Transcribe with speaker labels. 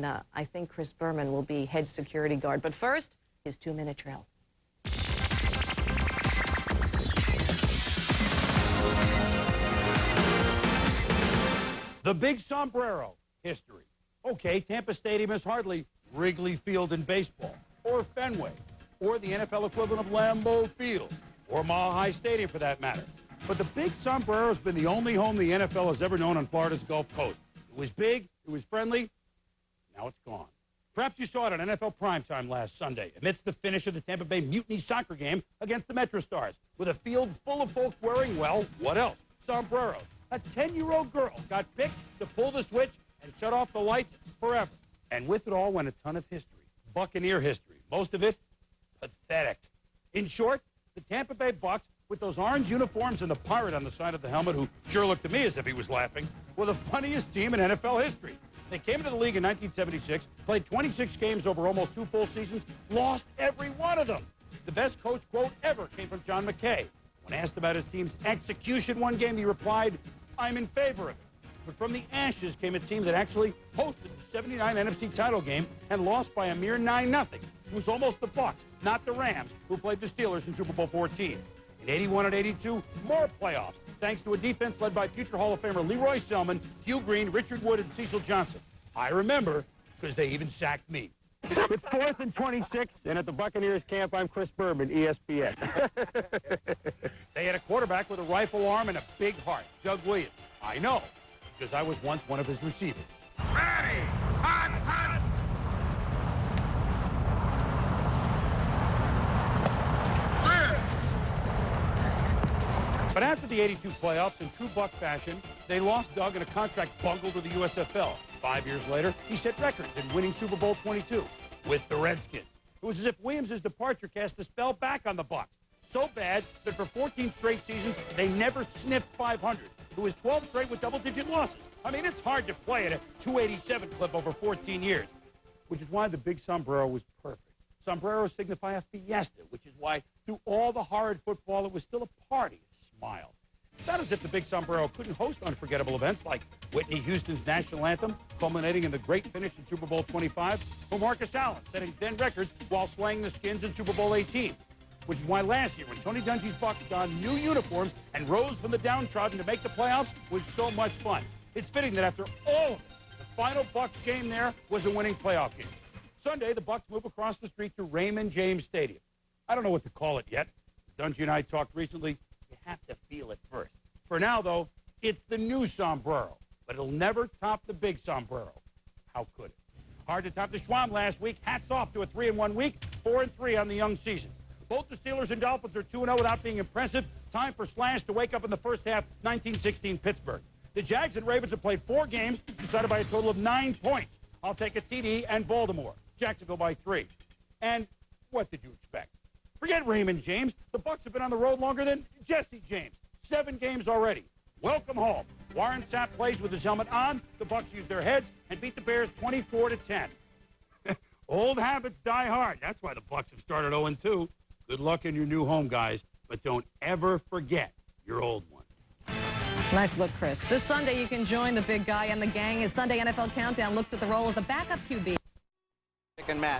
Speaker 1: and I think Chris Berman will be head security guard. But first, his 2-minute drill.
Speaker 2: The Big Sombrero, history. Okay, Tampa Stadium is hardly Wrigley Field in baseball, or Fenway, or the NFL equivalent of Lambeau Field, or Mile High Stadium for that matter. But the Big Sombrero has been the only home the NFL has ever known on Florida's Gulf Coast. It was big, it was friendly, now it's gone. Perhaps you saw it on NFL primetime last Sunday, amidst the finish of the Tampa Bay Mutiny soccer game against the Metro Stars, with a field full of folks wearing, well, what else? Sombreros. A 10-year-old girl got picked to pull the switch and shut off the lights forever. And with it all went a ton of history, Buccaneer history, most of it pathetic. In short, the Tampa Bay Bucs, with those orange uniforms and the pirate on the side of the helmet, who sure looked to me as if he was laughing, were the funniest team in NFL history. They came into the league in 1976, played 26 games over almost 2 full seasons, lost every one of them. The best coach quote ever came from John McKay. When asked about his team's execution one game, he replied, "I'm in favor of it." But from the ashes came a team that actually hosted the 79 NFC title game and lost by a mere 9-0. It was almost the Bucs, not the Rams, who played the Steelers in Super Bowl 14. In 81 and 82, more playoffs, thanks to a defense led by future Hall of Famer Leroy Selman, Hugh Green, Richard Wood, and Cecil Johnson. I remember because they even sacked me.
Speaker 3: It's 4th and 26, and at the Buccaneers camp, I'm Chris Berman, ESPN.
Speaker 2: They had a quarterback with a rifle arm and a big heart, Doug Williams. I know, because I was once one of his receivers.
Speaker 4: Ready! Hot, hot!
Speaker 2: But after the 82 playoffs, in true Buck fashion, they lost Doug in a contract bungled to the USFL. 5 years later, he set records in winning Super Bowl 22 with the Redskins. It was as if Williams' departure cast a spell back on the Bucs. So bad that for 14 straight seasons, they never sniffed 500. It was 12 straight with double-digit losses. I mean, it's hard to play at a 287 clip over 14 years, which is why the Big Sombrero was perfect. Sombreros signify a fiesta, which is why through all the horrid football, it was still a party. Smile. It's not as if the Big Sombrero couldn't host unforgettable events like Whitney Houston's national anthem, culminating in the great finish in Super Bowl 25, or Marcus Allen setting then records while slaying the Skins in Super Bowl 18. Which is why last year, when Tony Dungy's Bucs donned new uniforms and rose from the downtrodden to make the playoffs, was so much fun. It's fitting that after all of it, the final Bucs game there was a winning playoff game. Sunday, the Bucs move across the street to Raymond James Stadium. I don't know what to call it yet. Dungy and I talked recently. You have to feel it first. For now, though, it's the new Sombrero, but it'll never top the Big Sombrero. How could it? Hard to top the Swami last week. Hats off to a 3-1 week, 4-3 on the young season. Both the Steelers and Dolphins are 2-0 without being impressive. Time for Slash to wake up in the first half, 1916 Pittsburgh. The Jags and Ravens have played 4 games, decided by a total of 9 points. I'll take a TD and Baltimore. Jacksonville by 3. And what did you expect? Forget Raymond James. The Bucs have been on the road longer than Jesse James. 7 games already. Welcome home. Warren Sapp plays with his helmet on. The Bucs use their heads and beat the Bears 24-10. Old habits die hard. That's why the Bucs have started 0-2. Good luck in your new home, guys. But don't ever forget your old one.
Speaker 1: Nice look, Chris. This Sunday, you can join the big guy and the gang as Sunday NFL Countdown looks at the role of the backup QB.
Speaker 5: And Matt.